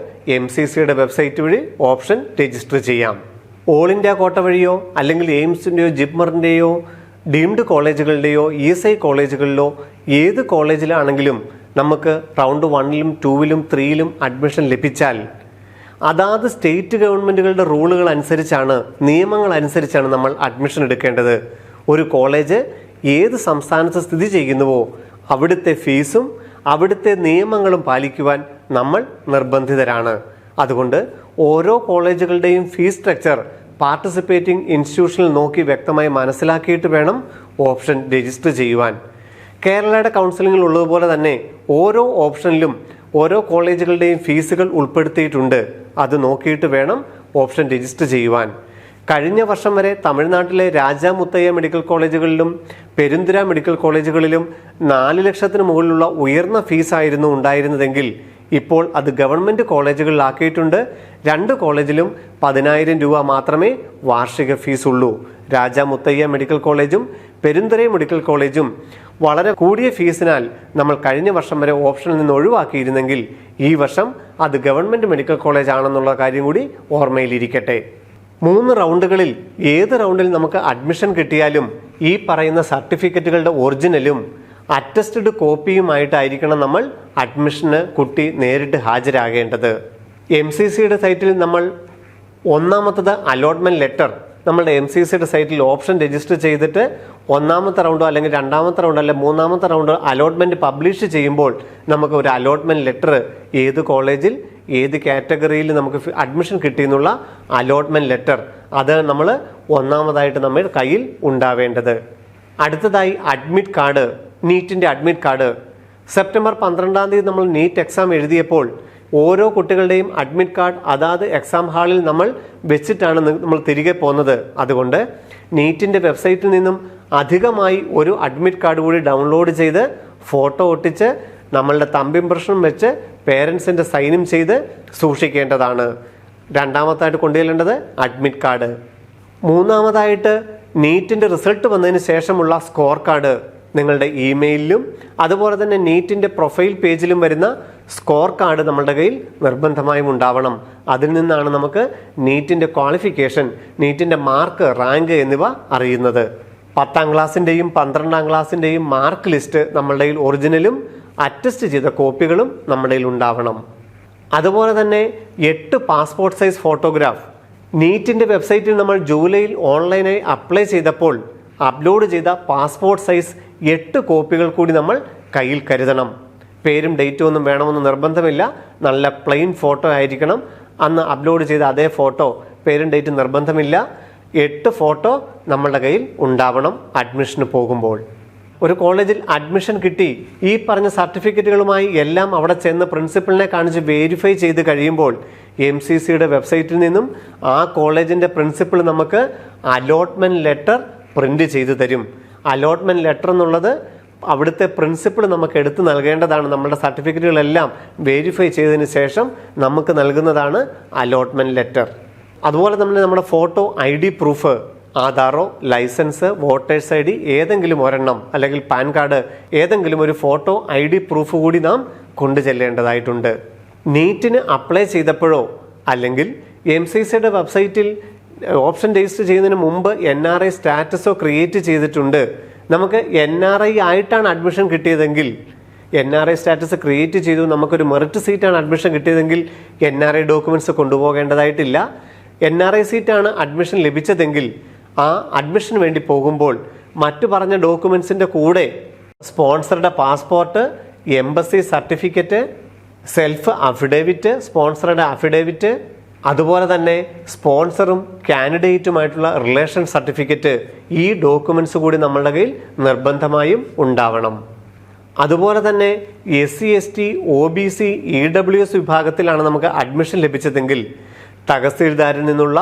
MCCയുടെ വെബ്സൈറ്റ് വഴി ഓപ്ഷൻ രജിസ്റ്റർ ചെയ്യാം. ഓൾ ഇന്ത്യ കോട്ട വഴിയോ അല്ലെങ്കിൽ എയിംസിൻ്റെയോ ജിപ്മറിൻ്റെയോ ഡീംഡ് കോളേജുകളുടെയോ ESI കോളേജുകളിലോ ഏത് കോളേജിലാണെങ്കിലും നമുക്ക് റൗണ്ട് 1ലും 2ലും 3ലും അഡ്മിഷൻ ലഭിച്ചാൽ അതാത് സ്റ്റേറ്റ് ഗവൺമെൻറ്റുകളുടെ റൂളുകൾ അനുസരിച്ചാണ്, നിയമങ്ങൾ അനുസരിച്ചാണ് നമ്മൾ അഡ്മിഷൻ എടുക്കേണ്ടത്. ഒരു കോളേജ് ഏത് സംസ്ഥാനത്ത് സ്ഥിതി ചെയ്യുന്നുവോ അവിടുത്തെ ഫീസും അവിടുത്തെ നിയമങ്ങളും പാലിക്കുവാൻ നമ്മൾ നിർബന്ധിതരാണ്. അതുകൊണ്ട് ഓരോ കോളേജുകളുടെയും ഫീസ് സ്ട്രക്ചർ പാർട്ടിസിപ്പേറ്റിംഗ് ഇൻസ്റ്റിറ്റ്യൂഷനിൽ നോക്കി വ്യക്തമായി മനസ്സിലാക്കിയിട്ട് വേണം ഓപ്ഷൻ രജിസ്റ്റർ ചെയ്യുവാൻ. കേരളയുടെ കൗൺസിലിംഗിൽ ഉള്ളതുപോലെ തന്നെ ഓരോ ഓപ്ഷനിലും ഓരോ കോളേജുകളുടെയും ഫീസുകൾ ഉൾപ്പെടുത്തിയിട്ടുണ്ട്. അത് നോക്കിയിട്ട് വേണം ഓപ്ഷൻ രജിസ്റ്റർ ചെയ്യുവാൻ. കഴിഞ്ഞ വർഷം വരെ തമിഴ്നാട്ടിലെ രാജാ മുത്തയ്യ മെഡിക്കൽ കോളേജുകളിലും പെരുന്തുര മെഡിക്കൽ കോളേജുകളിലും 4 ലക്ഷത്തിന് മുകളിലുള്ള ഉയർന്ന ഫീസായിരുന്നു ഉണ്ടായിരുന്നതെങ്കിൽ ഇപ്പോൾ അത് ഗവൺമെൻറ് കോളേജുകളിലാക്കിയിട്ടുണ്ട്. 2 കോളേജിലും 10,000 രൂപ മാത്രമേ വാർഷിക ഫീസുള്ളൂ. രാജാ മുത്തയ്യ മെഡിക്കൽ കോളേജും പെരുന്തറ മെഡിക്കൽ കോളേജും വളരെ കൂടിയ ഫീസിനാൽ നമ്മൾ കഴിഞ്ഞ വർഷം വരെ ഓപ്ഷനിൽ നിന്ന് ഒഴിവാക്കിയിരുന്നെങ്കിൽ ഈ വർഷം അത് ഗവൺമെൻറ് മെഡിക്കൽ കോളേജ് ആണെന്നുള്ള കാര്യം കൂടി ഓർമ്മയിലിരിക്കട്ടെ. 3 റൗണ്ടുകളിൽ ഏത് റൗണ്ടിൽ നമുക്ക് അഡ്മിഷൻ കിട്ടിയാലും ഈ പറയുന്ന സർട്ടിഫിക്കറ്റുകളുടെ ഒറിജിനലും അറ്റസ്റ്റഡ് കോപ്പിയുമായിട്ടായിരിക്കണം നമ്മൾ അഡ്മിഷന് കുട്ടി നേരിട്ട് ഹാജരാകേണ്ടത്. MCCയുടെ സൈറ്റിൽ നമ്മൾ ഒന്നാമത്തത് അലോട്ട്മെൻറ്റ് ലെറ്റർ നമ്മളുടെ MCCയുടെ സൈറ്റിൽ ഓപ്ഷൻ രജിസ്റ്റർ ചെയ്തിട്ട് ഒന്നാമത്തെ റൗണ്ടോ അല്ലെങ്കിൽ രണ്ടാമത്തെ റൗണ്ടോ അല്ലെങ്കിൽ മൂന്നാമത്തെ റൗണ്ടോ അലോട്ട്മെൻറ്റ് പബ്ലിഷ് ചെയ്യുമ്പോൾ നമുക്ക് ഒരു അലോട്ട്മെൻറ്റ് ലെറ്റർ ഏത് കോളേജിൽ ഏത് കാറ്റഗറിയിൽ നമുക്ക് അഡ്മിഷൻ കിട്ടിയെന്നുള്ള അലോട്ട്മെൻറ്റ് ലെറ്റർ അത് നമ്മൾ ഒന്നാമതായിട്ട് നമ്മൾ കയ്യിൽ ഉണ്ടാവേണ്ടത്. അടുത്തതായി അഡ്മിറ്റ് കാർഡ്, നീറ്റിൻ്റെ അഡ്മിറ്റ് കാർഡ്. സെപ്റ്റംബർ 12-ാം തീയതി നമ്മൾ നീറ്റ് എക്സാം എഴുതിയപ്പോൾ ഓരോ കുട്ടികളുടെയും അഡ്മിറ്റ് കാർഡ് അതാത് എക്സാം ഹാളിൽ നമ്മൾ വെച്ചിട്ടാണ് നമ്മൾ തിരികെ പോകുന്നത്. അതുകൊണ്ട് നീറ്റിൻ്റെ വെബ്സൈറ്റിൽ നിന്നും അധികമായി ഒരു അഡ്മിറ്റ് കാർഡ് കൂടി ഡൗൺലോഡ് ചെയ്ത് ഫോട്ടോ ഒട്ടിച്ച് നമ്മളുടെ തമ്പ് ഇംപ്രഷനും വെച്ച് പേരൻസിൻ്റെ സൈനും ചെയ്ത് സൂക്ഷിക്കേണ്ടതാണ്. രണ്ടാമതായിട്ട് കൊണ്ടുചെല്ലേണ്ടത് അഡ്മിറ്റ് കാർഡ്. മൂന്നാമതായിട്ട് നീറ്റിൻ്റെ റിസൾട്ട് വന്നതിന് ശേഷമുള്ള സ്കോർ കാർഡ് നിങ്ങളുടെ ഇമെയിലിലും അതുപോലെ തന്നെ നീറ്റിൻ്റെ പ്രൊഫൈൽ പേജിലും വരുന്ന സ്കോർ കാർഡ് നമ്മളുടെ കയ്യിൽ നിർബന്ധമായും ഉണ്ടാവണം. അതിൽ നിന്നാണ് നമുക്ക് നീറ്റിൻ്റെ ക്വാളിഫിക്കേഷൻ, നീറ്റിൻ്റെ മാർക്ക്, റാങ്ക് എന്നിവ അറിയുന്നത്. 10ാം ക്ലാസ്സിൻ്റെയും 12ാം ക്ലാസ്സിൻ്റെയും മാർക്ക് ലിസ്റ്റ് നമ്മളുടെ കയ്യിൽ ഒറിജിനലും അറ്റസ്റ്റ് ചെയ്ത കോപ്പികളും നമ്മുടെ കയ്യിൽ ഉണ്ടാവണം. അതുപോലെ തന്നെ 8 പാസ്പോർട്ട് സൈസ് ഫോട്ടോഗ്രാഫ്. നീറ്റിൻ്റെ വെബ്സൈറ്റിൽ നമ്മൾ ജൂലൈയിൽ ഓൺലൈനായി അപ്ലൈ ചെയ്തപ്പോൾ അപ്ലോഡ് ചെയ്ത പാസ്പോർട്ട് സൈസ് 8 കോപ്പികൾ കൂടി നമ്മൾ കയ്യിൽ കരുതണം. പേരും ഡേറ്റും ഒന്നും വേണമെന്ന് നിർബന്ധമില്ല. നല്ല പ്ലെയിൻ ഫോട്ടോ ആയിരിക്കണം. അന്ന് അപ്ലോഡ് ചെയ്ത അതേ ഫോട്ടോ, പേരും ഡേറ്റും നിർബന്ധമില്ല. 8 ഫോട്ടോ നമ്മളുടെ കയ്യിൽ ഉണ്ടാവണം അഡ്മിഷന് പോകുമ്പോൾ. ഒരു കോളേജിൽ അഡ്മിഷൻ കിട്ടി ഈ പറഞ്ഞ സർട്ടിഫിക്കറ്റുകളുമായി എല്ലാം അവിടെ ചെന്ന് പ്രിൻസിപ്പലിനെ കാണിച്ച് വെരിഫൈ ചെയ്ത് കഴിയുമ്പോൾ MCCയുടെ വെബ്സൈറ്റിൽ നിന്നും ആ കോളേജിൻ്റെ പ്രിൻസിപ്പൽ നമുക്ക് അലോട്ട്മെൻറ്റ് ലെറ്റർ പ്രിൻ്റ് ചെയ്തു തരും. അലോട്ട്മെൻറ്റ് ലെറ്റർ എന്നുള്ളത് അവിടുത്തെ പ്രിൻസിപ്പൾ നമുക്ക് എടുത്ത് നൽകേണ്ടതാണ്. നമ്മുടെ സർട്ടിഫിക്കറ്റുകളെല്ലാം വെരിഫൈ ചെയ്തതിന് ശേഷം നമുക്ക് നൽകുന്നതാണ് അലോട്ട്മെൻറ്റ് ലെറ്റർ. അതുപോലെ തന്നെ നമ്മുടെ ഫോട്ടോ ID പ്രൂഫ് ആധാറോ ലൈസൻസ് വോട്ടേഴ്സ് ID ഏതെങ്കിലും ഒരെണ്ണം അല്ലെങ്കിൽ പാൻ കാർഡ് ഏതെങ്കിലും ഒരു ഫോട്ടോ ID പ്രൂഫ് കൂടി നാം കൊണ്ടു ചെല്ലേണ്ടതായിട്ടുണ്ട്. നീറ്റിന് അപ്ലൈ ചെയ്തപ്പോഴോ അല്ലെങ്കിൽ MCCയുടെ വെബ്സൈറ്റിൽ ഓപ്ഷൻ രജിസ്റ്റർ ചെയ്യുന്നതിന് മുമ്പ് NRI സ്റ്റാറ്റസോ ക്രിയേറ്റ് ചെയ്തിട്ടുണ്ട്, നമുക്ക് NRI ആയിട്ടാണ് അഡ്മിഷൻ കിട്ടിയതെങ്കിൽ, NRI സ്റ്റാറ്റസ് ക്രിയേറ്റ് ചെയ്തു, നമുക്കൊരു മെറിറ്റ് സീറ്റാണ് അഡ്മിഷൻ കിട്ടിയതെങ്കിൽ NRI ഡോക്യുമെൻറ്റ്സ് കൊണ്ടുപോകേണ്ടതായിട്ടില്ല. NRI സീറ്റാണ് അഡ്മിഷൻ ലഭിച്ചതെങ്കിൽ ആ അഡ്മിഷന് വേണ്ടി പോകുമ്പോൾ മറ്റു പറഞ്ഞ ഡോക്യുമെൻറ്റ്സിൻ്റെ കൂടെ സ്പോൺസറുടെ passport, embassy certificate, self affidavit, സ്പോൺസറുടെ അഫിഡേവിറ്റ്, അതുപോലെ തന്നെ സ്പോൺസറും കാൻഡിഡേറ്റുമായിട്ടുള്ള റിലേഷൻ സർട്ടിഫിക്കറ്റ്, ഈ ഡോക്യുമെൻറ്റ്സ് കൂടി നമ്മളുടെ കയ്യിൽ നിർബന്ധമായും ഉണ്ടാവണം. അതുപോലെ തന്നെ SC ST OBC EWS വിഭാഗത്തിലാണ് നമുക്ക് അഡ്മിഷൻ ലഭിച്ചതെങ്കിൽ തഹസീൽദാരിൽ നിന്നുള്ള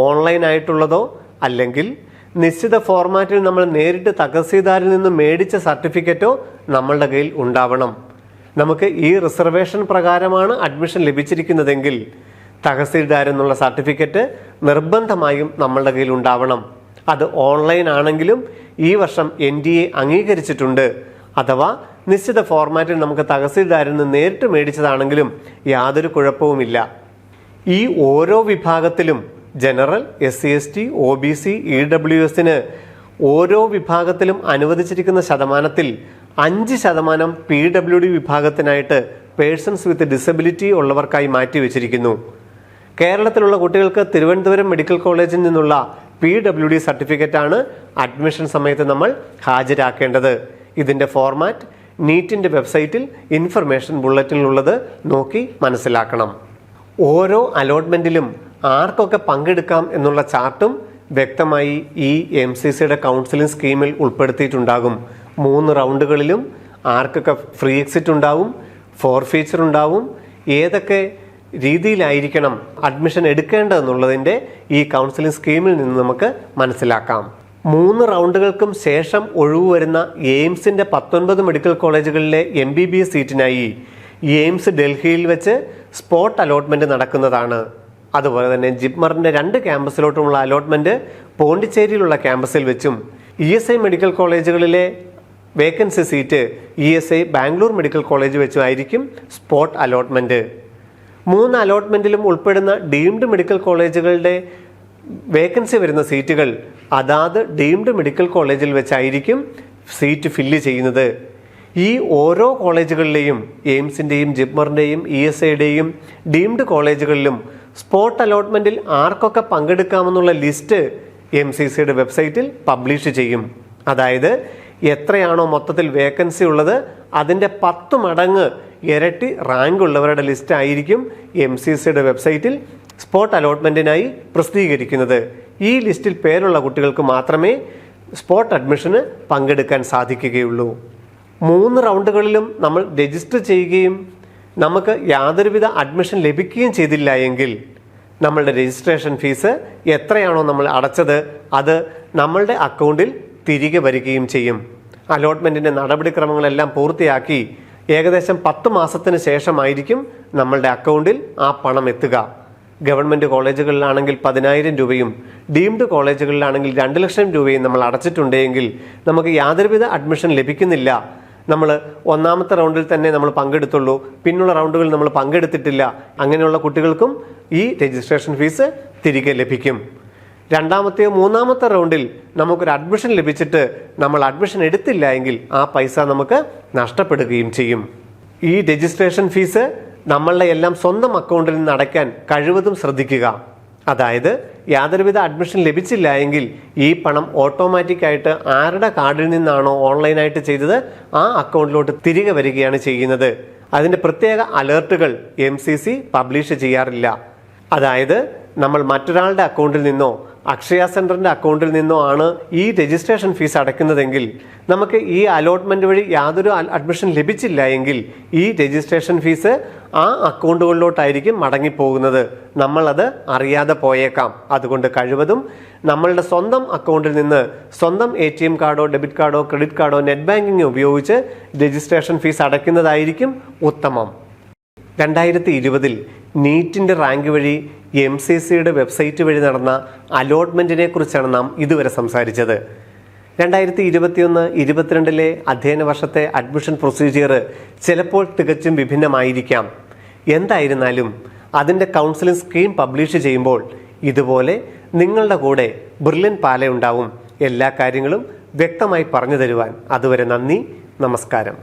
ഓൺലൈനായിട്ടുള്ളതോ അല്ലെങ്കിൽ നിശ്ചിത ഫോർമാറ്റിൽ നമ്മൾ നേരിട്ട് തഹസീൽദാരിൽ നിന്ന് മേടിച്ച സർട്ടിഫിക്കറ്റോ നമ്മളുടെ കയ്യിൽ ഉണ്ടാവണം. നമുക്ക് ഈ റിസർവേഷൻ പ്രകാരമാണ് അഡ്മിഷൻ ലഭിച്ചിരിക്കുന്നതെങ്കിൽ തഹസീൽദാരിൽ നിന്നുള്ള സർട്ടിഫിക്കറ്റ് നിർബന്ധമായും നമ്മളുടെ കയ്യിൽ ഉണ്ടാവണം. അത് ഓൺലൈൻ ആണെങ്കിലും ഈ വർഷം NTA അംഗീകരിച്ചിട്ടുണ്ട്, അഥവാ നിശ്ചിത ഫോർമാറ്റിൽ നമുക്ക് തഹസീൽദാരിൽ നിന്ന് നേരിട്ട് മേടിച്ചതാണെങ്കിലും യാതൊരു കുഴപ്പവുമില്ല. ഈ ഓരോ വിഭാഗത്തിലും ജനറൽ, SC ST OBC EWSന് ഓരോ വിഭാഗത്തിലും അനുവദിച്ചിരിക്കുന്ന ശതമാനത്തിൽ 5% PWD വിഭാഗത്തിനായിട്ട് പേഴ്സൺസ് വിത്ത് ഡിസബിലിറ്റി ഉള്ളവർക്കായി മാറ്റിവെച്ചിരിക്കുന്നു. കേരളത്തിലുള്ള കുട്ടികൾക്ക് തിരുവനന്തപുരം മെഡിക്കൽ കോളേജിൽ നിന്നുള്ള PWD സർട്ടിഫിക്കറ്റാണ് അഡ്മിഷൻ സമയത്ത് നമ്മൾ ഹാജരാക്കേണ്ടത്. ഇതിൻ്റെ ഫോർമാറ്റ് നീറ്റിൻ്റെ വെബ്സൈറ്റിൽ ഇൻഫർമേഷൻ ബുള്ളറ്റിനുള്ളത് നോക്കി മനസ്സിലാക്കണം. ഓരോ അലോട്ട്മെൻറ്റിലും ആർക്കൊക്കെ പങ്കെടുക്കാം എന്നുള്ള ചാർട്ടും വ്യക്തമായി ഈ MCCയുടെ കൗൺസിലിംഗ് സ്കീമിൽ ഉൾപ്പെടുത്തിയിട്ടുണ്ടാകും. 3 റൗണ്ടുകളിലും ആർക്കൊക്കെ ഫ്രീ എക്സിറ്റ് ഉണ്ടാവും, ഫോർഫീച്ചർ ഉണ്ടാവും, ഏതൊക്കെ രീതിയിലായിരിക്കണം അഡ്മിഷൻ എടുക്കേണ്ടതെന്നുള്ളതിൻ്റെ ഈ കൗൺസിലിംഗ് സ്കീമിൽ നിന്ന് നമുക്ക് മനസ്സിലാക്കാം. 3 റൗണ്ടുകൾക്കും ശേഷം ഒഴിവ് വരുന്ന എയിംസിൻ്റെ 19 മെഡിക്കൽ കോളേജുകളിലെ MBBS സീറ്റിനായി എയിംസ് ഡൽഹിയിൽ വെച്ച് സ്പോട്ട് അലോട്ട്മെൻറ്റ് നടക്കുന്നതാണ്. അതുപോലെ തന്നെ ജിപ്മറിൻ്റെ 2 ക്യാമ്പസിലോട്ടുമുള്ള അലോട്ട്മെൻറ്റ് പോണ്ടിച്ചേരിയിലുള്ള ക്യാമ്പസിൽ വെച്ചും ESI മെഡിക്കൽ കോളേജുകളിലെ vacancy seat ESI Bangalore medical college വെച്ചും ആയിരിക്കും സ്പോട്ട് അലോട്ട്മെൻറ്റ്. 3 അലോട്ട്മെൻറ്റിലും ഉൾപ്പെടുന്ന ഡീംഡ് മെഡിക്കൽ കോളേജുകളുടെ വേക്കൻസി വരുന്ന സീറ്റുകൾ അതാത് ഡീംഡ് മെഡിക്കൽ കോളേജിൽ വെച്ചായിരിക്കും സീറ്റ് ഫില്ല് ചെയ്യുന്നത്. ഈ ഓരോ കോളേജുകളിലെയും എയിംസിൻ്റെയും ജിപ്മറിൻ്റെയും ESIയുടെയും ഡീംഡ് കോളേജുകളിലും സ്പോട്ട് അലോട്ട്മെൻറ്റിൽ ആർക്കൊക്കെ പങ്കെടുക്കാമെന്നുള്ള ലിസ്റ്റ് MCCയുടെ വെബ്സൈറ്റിൽ പബ്ലിഷ് ചെയ്യും. അതായത് എത്രയാണോ മൊത്തത്തിൽ വേക്കൻസി ഉള്ളത് അതിൻ്റെ 10 മടങ്ങ് ഇരട്ടി റാങ്ക് ഉള്ളവരുടെ ലിസ്റ്റ് ആയിരിക്കും MCCയുടെ വെബ്സൈറ്റിൽ സ്പോട്ട് അലോട്ട്മെൻറ്റിനായി പ്രസിദ്ധീകരിക്കുന്നത്. ഈ ലിസ്റ്റിൽ പേരുള്ള കുട്ടികൾക്ക് മാത്രമേ സ്പോട്ട് അഡ്മിഷന് പങ്കെടുക്കാൻ സാധിക്കുകയുള്ളൂ. 3 റൗണ്ടുകളിലും നമ്മൾ രജിസ്റ്റർ ചെയ്യുകയും നമുക്ക് യാതൊരുവിധ അഡ്മിഷൻ ലഭിക്കുകയും ചെയ്തില്ല എങ്കിൽ നമ്മളുടെ രജിസ്ട്രേഷൻ ഫീസ് എത്രയാണോ നമ്മൾ അടച്ചത് അത് നമ്മളുടെ അക്കൗണ്ടിൽ തിരികെ വരികയും ചെയ്യും. അലോട്ട്മെൻറ്റിൻ്റെ നടപടിക്രമങ്ങളെല്ലാം പൂർത്തിയാക്കി ഏകദേശം 10 മാസത്തിന് ശേഷമായിരിക്കും നമ്മളുടെ അക്കൗണ്ടിൽ ആ പണം എത്തുക. ഗവൺമെൻറ് കോളേജുകളിലാണെങ്കിൽ 10,000 രൂപയും ഡീംഡ് കോളേജുകളിലാണെങ്കിൽ 2 ലക്ഷം രൂപയും നമ്മൾ അടച്ചിട്ടുണ്ടെങ്കിൽ നമുക്ക് യാതൊരുവിധ അഡ്മിഷൻ ലഭിക്കുന്നില്ല. നമ്മൾ 1ാമത്തെ റൗണ്ടിൽ തന്നെ നമ്മൾ പങ്കെടുത്തുള്ളൂ, പിന്നുള്ള റൗണ്ടുകളിൽ നമ്മൾ പങ്കെടുത്തിട്ടില്ല, അങ്ങനെയുള്ള കുട്ടികൾക്കും ഈ രജിസ്ട്രേഷൻ ഫീസ് തിരികെ ലഭിക്കും. 2ാമത്തെയോ 3ാമത്തെ റൗണ്ടിൽ നമുക്കൊരു അഡ്മിഷൻ ലഭിച്ചിട്ട് നമ്മൾ അഡ്മിഷൻ എടുത്തില്ല എങ്കിൽ ആ പൈസ നമുക്ക് നഷ്ടപ്പെടുകയും ചെയ്യും. ഈ രജിസ്ട്രേഷൻ ഫീസ് നമ്മളുടെ എല്ലാം സ്വന്തം അക്കൗണ്ടിൽ നിന്ന് അടയ്ക്കാൻ കഴിവതും ശ്രദ്ധിക്കുക. അതായത് യാതൊരുവിധ അഡ്മിഷൻ ലഭിച്ചില്ല എങ്കിൽ ഈ പണം ഓട്ടോമാറ്റിക്കായിട്ട് ആരുടെ കാർഡിൽ നിന്നാണോ ഓൺലൈനായിട്ട് ചെയ്തത് ആ അക്കൗണ്ടിലോട്ട് തിരികെ വരികയാണ് ചെയ്യുന്നത്. അതിൻ്റെ പ്രത്യേക അലേർട്ടുകൾ MCC പബ്ലിഷ് ചെയ്യാറില്ല. അതായത് നമ്മൾ മറ്റൊരാളുടെ അക്കൗണ്ടിൽ നിന്നോ അക്ഷയ സെൻറ്ററിൻ്റെ അക്കൗണ്ടിൽ നിന്നോ ആണ് ഈ രജിസ്ട്രേഷൻ ഫീസ് അടയ്ക്കുന്നതെങ്കിൽ നമുക്ക് ഈ അലോട്ട്മെൻറ്റ് വഴി യാതൊരു അഡ്മിഷൻ ലഭിച്ചില്ല എങ്കിൽ ഈ രജിസ്ട്രേഷൻ ഫീസ് ആ അക്കൗണ്ടുകളിലോട്ടായിരിക്കും മടങ്ങിപ്പോകുന്നത്. നമ്മളത് അറിയാതെ പോയേക്കാം. അതുകൊണ്ട് കഴിവതും നമ്മളുടെ സ്വന്തം അക്കൗണ്ടിൽ നിന്ന് സ്വന്തം ATM കാർഡോ ഡെബിറ്റ് കാർഡോ ക്രെഡിറ്റ് കാർഡോ നെറ്റ് ബാങ്കിങ് ഉപയോഗിച്ച് രജിസ്ട്രേഷൻ ഫീസ് അടയ്ക്കുന്നതായിരിക്കും ഉത്തമം. 2020 നീറ്റിൻ്റെ റാങ്ക് വഴി MCCയുടെ വെബ്സൈറ്റ് വഴി നടന്ന അലോട്ട്മെൻറ്റിനെ കുറിച്ചാണ് നാം ഇതുവരെ സംസാരിച്ചത്. 2021-22 അധ്യയന വർഷത്തെ അഡ്മിഷൻ പ്രൊസീജിയർ ചിലപ്പോൾ തികച്ചും വിഭിന്നമായിരിക്കാം. എന്തായിരുന്നാലും അതിൻ്റെ കൗൺസിലിംഗ് സ്കീം പബ്ലിഷ് ചെയ്യുമ്പോൾ ഇതുപോലെ നിങ്ങളുടെ കൂടെ ബ്രില്യൻ പാല ഉണ്ടാവും എല്ലാ കാര്യങ്ങളും വ്യക്തമായി പറഞ്ഞു തരുവാൻ. അതുവരെ നന്ദി, നമസ്കാരം.